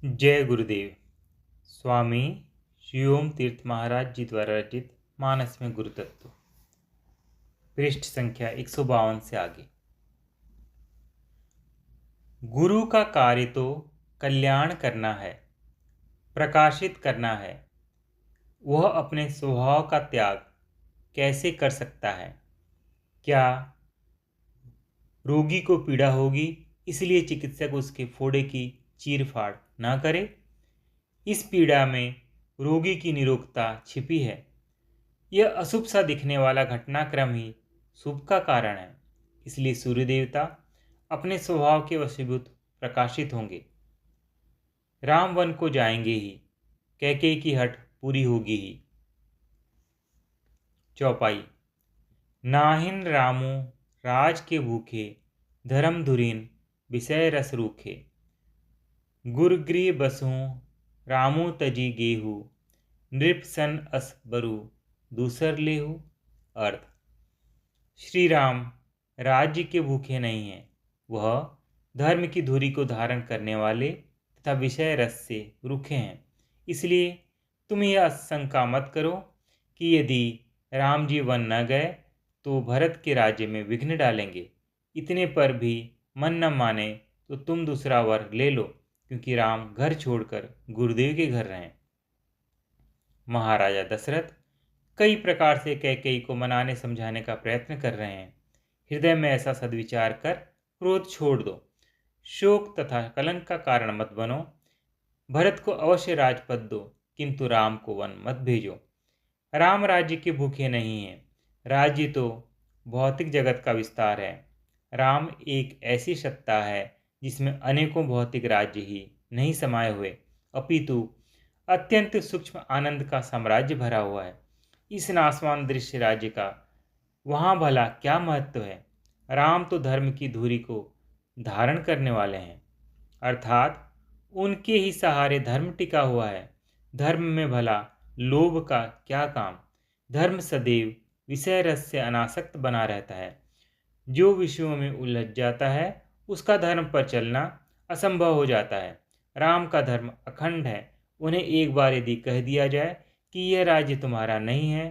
जय गुरुदेव। स्वामी श्री ओम तीर्थ महाराज जी द्वारा रचित मानस में गुरु तत्व, पृष्ठ संख्या 152 से आगे। गुरु का कार्य तो कल्याण करना है, प्रकाशित करना है। वह अपने स्वभाव का त्याग कैसे कर सकता है? क्या रोगी को पीड़ा होगी इसलिए चिकित्सक उसके फोड़े की चीर फाड़ ना करे? इस पीड़ा में रोगी की निरोगता छिपी है। यह अशुभ सा दिखने वाला घटनाक्रम ही शुभ का कारण है। इसलिए सूर्य देवता अपने स्वभाव के वशीभूत प्रकाशित होंगे। राम वन को जाएंगे ही, कैकेयी की हट पूरी होगी ही। चौपाई। नाहिन रामो राज के भूखे, धर्म धुरीन विषय रस रूखे। गुरगृह बसहु रामो तजी गेहु, नृप सन अस बरु दूसर लेहु। अर्थ। श्री राम राज्य के भूखे नहीं हैं। वह धर्म की धुरी को धारण करने वाले तथा विषय रस से रूखे हैं। इसलिए तुम यह आशंका मत करो कि यदि राम जी वन न गए तो भरत के राज्य में विघ्न डालेंगे। इतने पर भी मन न माने तो तुम दूसरा वर ले लो, क्योंकि राम घर छोड़कर गुरुदेव के घर रहें। महाराजा दशरथ कई प्रकार से कैकेयी को मनाने समझाने का प्रयत्न कर रहे हैं। हृदय में ऐसा सद्विचार कर क्रोध छोड़ दो। शोक तथा कलंक का कारण मत बनो। भरत को अवश्य राजपद दो, किंतु राम को वन मत भेजो। राम राज्य के भूखे नहीं हैं। राज्य तो भौतिक जगत का विस्तार है। राम एक ऐसी सत्ता है जिसमें अनेकों भौतिक राज्य ही नहीं समाये हुए, अपितु अत्यंत सूक्ष्म आनंद का साम्राज्य भरा हुआ है। इस नासवान दृश्य राज्य का वहाँ भला क्या महत्व है? राम तो धर्म की धुरी को धारण करने वाले हैं, अर्थात उनके ही सहारे धर्म टिका हुआ है। धर्म में भला लोभ का क्या काम? धर्म सदैव विषय रस से अनासक्त बना रहता है। जो विषयों में उलझ जाता है उसका धर्म पर चलना असंभव हो जाता है। राम का धर्म अखंड है। उन्हें एक बार यदि कह दिया जाए कि यह राज्य तुम्हारा नहीं है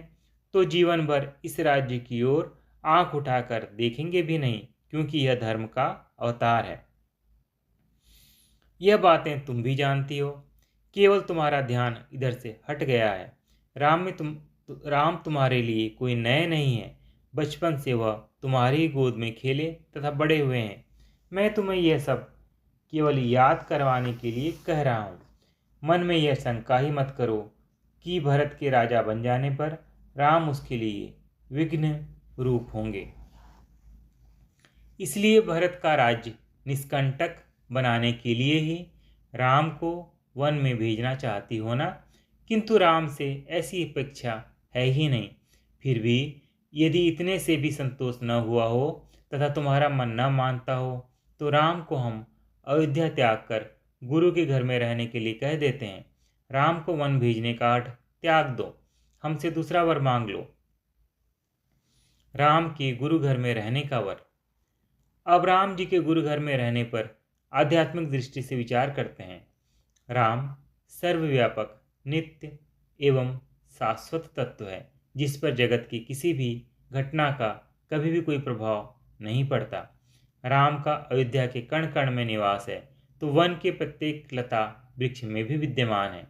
तो जीवन भर इस राज्य की ओर आंख उठाकर देखेंगे भी नहीं, क्योंकि यह धर्म का अवतार है। यह बातें तुम भी जानती हो, केवल तुम्हारा ध्यान इधर से हट गया है। राम तुम्हारे लिए कोई नए नहीं है। बचपन से वह तुम्हारी गोद में खेले तथा बड़े हुए हैं। मैं तुम्हें यह सब केवल याद करवाने के लिए कह रहा हूँ। मन में यह शंका ही मत करो कि भरत के राजा बन जाने पर राम उसके लिए विघ्न रूप होंगे। इसलिए भरत का राज्य निष्कंटक बनाने के लिए ही राम को वन में भेजना चाहती हो ना, किंतु राम से ऐसी अपेक्षा है ही नहीं। फिर भी यदि इतने से भी संतोष न हुआ हो तथा तुम्हारा मन न मानता हो तो राम को हम अयोध्या त्याग कर गुरु के घर में रहने के लिए कह देते हैं। राम को वन भेजने का हठ त्याग दो, हमसे दूसरा वर मांग लो, राम के गुरु घर में रहने का वर। अब राम जी के गुरु घर में रहने पर आध्यात्मिक दृष्टि से विचार करते हैं। राम सर्वव्यापक, नित्य एवं शाश्वत तत्व है, जिस पर जगत की किसी भी घटना का कभी भी कोई प्रभाव नहीं पड़ता। राम का अयोध्या के कण कण में निवास है तो वन के प्रत्येक लता वृक्ष में भी विद्यमान है।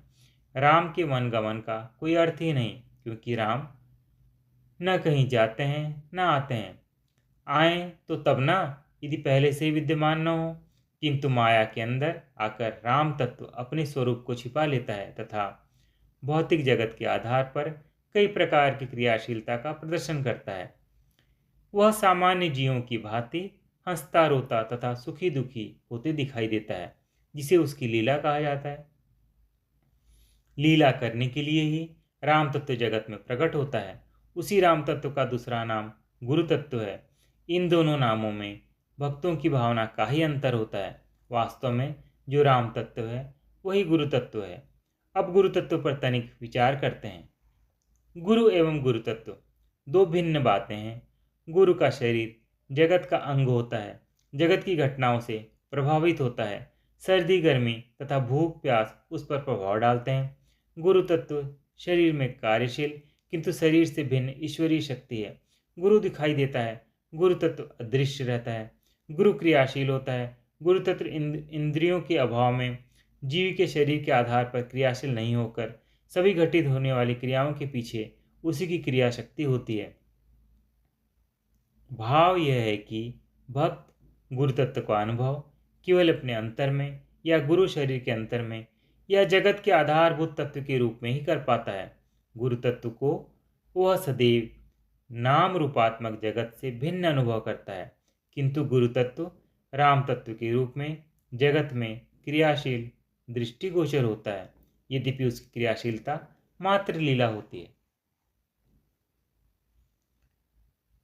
राम के वन गमन का कोई अर्थ ही नहीं, क्योंकि राम न कहीं जाते हैं न आते हैं। आए तो तब ना, यदि पहले से ही विद्यमान न हो। किंतु माया के अंदर आकर राम तत्व अपने स्वरूप को छिपा लेता है तथा भौतिक जगत के आधार पर कई प्रकार की क्रियाशीलता का प्रदर्शन करता है। वह सामान्य जीवों की भांति हंसता रोता तथा सुखी दुखी होते दिखाई देता है, जिसे उसकी लीला कहा जाता है। लीला करने के लिए ही राम तत्व जगत में प्रकट होता है। उसी राम तत्व का दूसरा नाम गुरु तत्व है। इन दोनों नामों में भक्तों की भावना का ही अंतर होता है। वास्तव में जो राम तत्व है वही गुरु तत्व है। अब गुरु तत्व पर तनिक विचार करते हैं। गुरु एवं गुरु तत्व दो भिन्न बातें हैं। गुरु का शरीर जगत का अंग होता है, जगत की घटनाओं से प्रभावित होता है, सर्दी गर्मी तथा भूख प्यास उस पर प्रभाव डालते हैं। गुरु तत्व शरीर में कार्यशील किंतु शरीर से भिन्न ईश्वरीय शक्ति है। गुरु दिखाई देता है, गुरु तत्व अदृश्य रहता है। गुरु क्रियाशील होता है। गुरु तत्व इंद्रियों के अभाव में जीव के शरीर के आधार पर क्रियाशील नहीं होकर सभी घटित होने वाली क्रियाओं के पीछे उसी की क्रिया शक्ति होती है। भाव यह है कि भक्त गुरु तत्व का अनुभव केवल अपने अंतर में या गुरु शरीर के अंतर में या जगत के आधारभूत तत्व के रूप में ही कर पाता है। गुरु तत्व को वह सदैव नाम रूपात्मक जगत से भिन्न अनुभव करता है, किंतु गुरु तत्व राम तत्व के रूप में जगत में क्रियाशील दृष्टिगोचर होता है, यद्यपि उसकी क्रियाशीलता मात्र लीला होती है।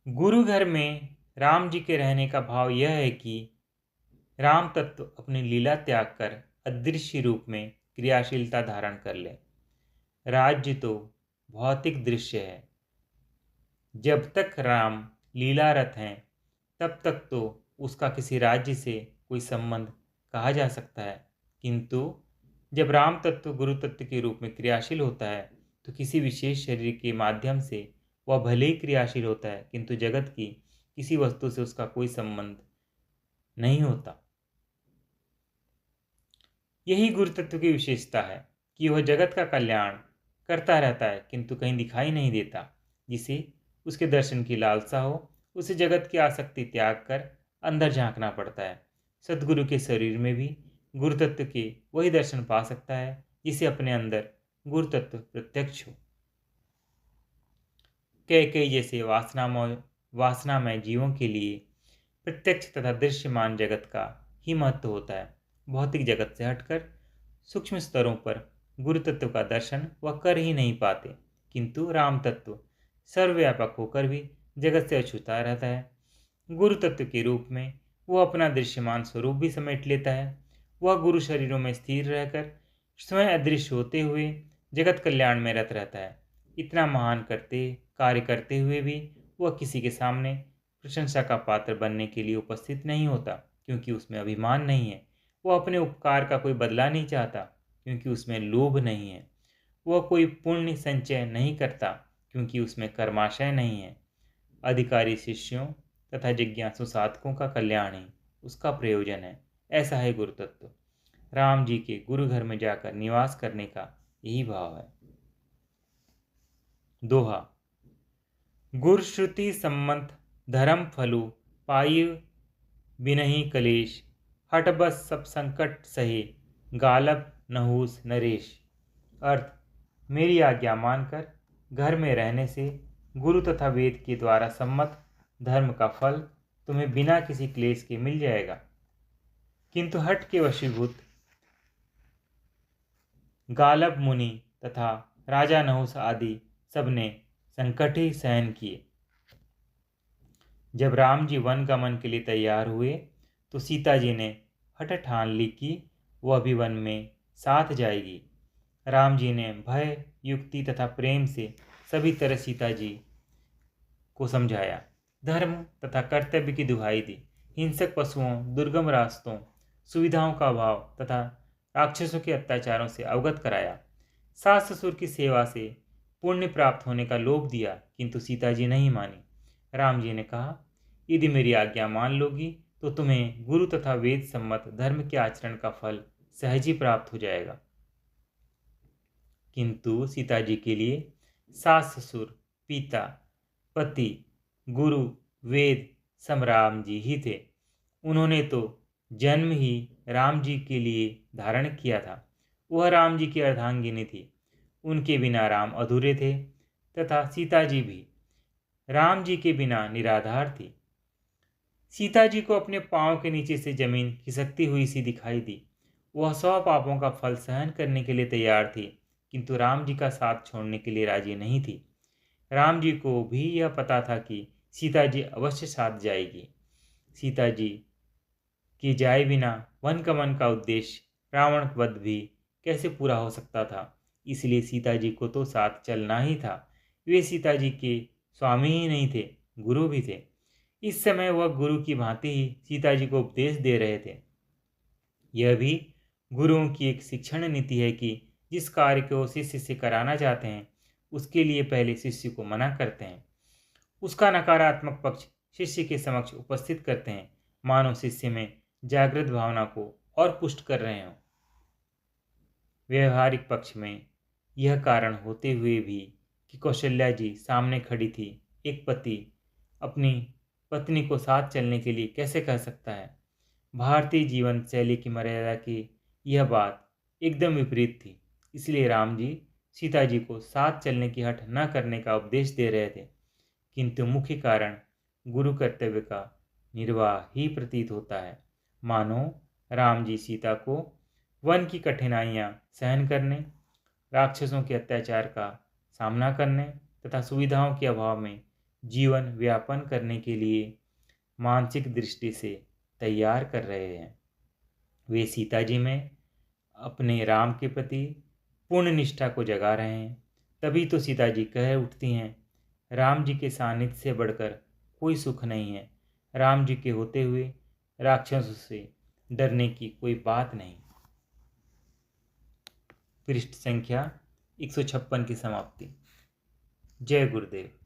गुरु घर में राम जी के रहने का भाव यह है कि राम तत्व अपनी लीला त्याग कर अदृश्य रूप में क्रियाशीलता धारण कर ले। राज्य तो भौतिक दृश्य है। जब तक राम लीलारत हैं तब तक तो उसका किसी राज्य से कोई संबंध कहा जा सकता है, किंतु जब राम तत्व गुरु तत्व के रूप में क्रियाशील होता है तो किसी विशेष शरीर के माध्यम से वह भले ही क्रियाशील होता है, किंतु जगत की किसी वस्तु से उसका कोई संबंध नहीं होता। यही गुरु तत्व की विशेषता है कि वह जगत का कल्याण करता रहता है, किंतु कहीं दिखाई नहीं देता। जिसे उसके दर्शन की लालसा हो उसे जगत की आसक्ति त्याग कर अंदर झांकना पड़ता है। सद्गुरु के शरीर में भी गुरु तत्व के वही दर्शन पा सकता है जिसे अपने अंदर गुरु तत्व प्रत्यक्ष हो। कई जैसे वासनामय जीवों के लिए प्रत्यक्ष तथा दृश्यमान जगत का ही महत्व होता है। भौतिक जगत से हटकर सूक्ष्म स्तरों पर गुरु तत्व का दर्शन वह कर ही नहीं पाते, किंतु राम तत्व सर्वव्यापक होकर भी जगत से अछूता रहता है। गुरु तत्व के रूप में वह अपना दृश्यमान स्वरूप भी समेट लेता है। वह गुरु शरीरों में स्थिर रहकर स्वयं अदृश्य होते हुए जगत कल्याण में रत रहता है। इतना महान कार्य करते हुए भी वह किसी के सामने प्रशंसा का पात्र बनने के लिए उपस्थित नहीं होता, क्योंकि उसमें अभिमान नहीं है। वह अपने उपकार का कोई बदला नहीं चाहता, क्योंकि उसमें लोभ नहीं है। वह कोई पुण्य संचय नहीं करता, क्योंकि उसमें कर्माशय नहीं है। अधिकारी शिष्यों तथा जिज्ञासु साधकों का कल्याण ही उसका प्रयोजन है। ऐसा है गुरु तत्व। राम जी के गुरु घर में जाकर निवास करने का यही भाव है। दोहा। गुरश्रुति सम्मत धर्म फलु पाई बिनहि कलेश, हट बस सब संकट सहे गालब नहूस नरेश। अर्थ, मेरी आज्ञा मानकर घर में रहने से गुरु तथा वेद के द्वारा सम्मत धर्म का फल तुम्हें बिना किसी क्लेश के मिल जाएगा, किंतु हट के वशीभूत गालब मुनि तथा राजा नहुस आदि सबने संकट ही सहन किए। जब राम जी वन गमन के लिए तैयार हुए तो सीता जी ने हठ ठान ली कि वह भी वन में साथ जाएगी। राम जी ने भय युक्ति तथा प्रेम से सभी तरह सीता जी को समझाया, धर्म तथा कर्तव्य की दुहाई दी, हिंसक पशुओं, दुर्गम रास्तों, सुविधाओं का अभाव तथा राक्षसों के अत्याचारों से अवगत कराया। सास ससुर की सेवा से पुण्य प्राप्त होने का लोभ दिया, किंतु सीता जी नहीं मानी। राम जी ने कहा, यदि मेरी आज्ञा मान लोगी तो तुम्हें गुरु तथा वेद सम्मत धर्म के आचरण का फल सहज ही प्राप्त हो जाएगा। किंतु सीता जी के लिए सास ससुर, पिता, पति, गुरु, वेद सब राम जी ही थे। उन्होंने तो जन्म ही राम जी के लिए धारण किया था। वह राम जी की अर्धांगिनी थी। उनके बिना राम अधूरे थे तथा सीता जी भी राम जी के बिना निराधार थी। सीता जी को अपने पांव के नीचे से जमीन खिसकती हुई सी दिखाई दी। वह 100 पापों का फल सहन करने के लिए तैयार थी, किंतु राम जी का साथ छोड़ने के लिए राजी नहीं थी। राम जी को भी यह पता था कि सीता जी अवश्य साथ जाएगी। सीता जी के जाए बिना वन गमन का उद्देश्य रावण वध भी कैसे पूरा हो सकता था, इसलिए सीता जी को तो साथ चलना ही था। वे सीता जी के स्वामी ही नहीं थे, गुरु भी थे। इस समय वह गुरु की भांति ही सीता जी को उपदेश दे रहे थे। यह भी गुरुओं की एक शिक्षण नीति है कि जिस कार्य को शिष्य से कराना चाहते हैं उसके लिए पहले शिष्य को मना करते हैं, उसका नकारात्मक पक्ष शिष्य के समक्ष उपस्थित करते हैं, मानो शिष्य में जागृत भावना को और पुष्ट कर रहे हों। व्यवहारिक पक्ष में यह कारण होते हुए भी कि कौशल्या जी सामने खड़ी थी, एक पति अपनी पत्नी को साथ चलने के लिए कैसे कह सकता है। भारतीय जीवन शैली की मर्यादा की यह बात एकदम विपरीत थी। इसलिए राम जी सीता जी को साथ चलने की हठ न करने का उपदेश दे रहे थे, किंतु मुख्य कारण गुरु कर्तव्य का निर्वाह ही प्रतीत होता है। मानो राम जी सीता को वन की कठिनाइयाँ सहन करने, राक्षसों के अत्याचार का सामना करने तथा सुविधाओं के अभाव में जीवन व्यापन करने के लिए मानसिक दृष्टि से तैयार कर रहे हैं। वे सीता जी में अपने राम के प्रति पूर्ण निष्ठा को जगा रहे हैं। तभी तो सीता जी कह उठती हैं, राम जी के सानिध्य से बढ़कर कोई सुख नहीं है। राम जी के होते हुए राक्षसों से डरने की कोई बात नहीं। पृष्ठ संख्या 156 की समाप्ति। जय गुरुदेव।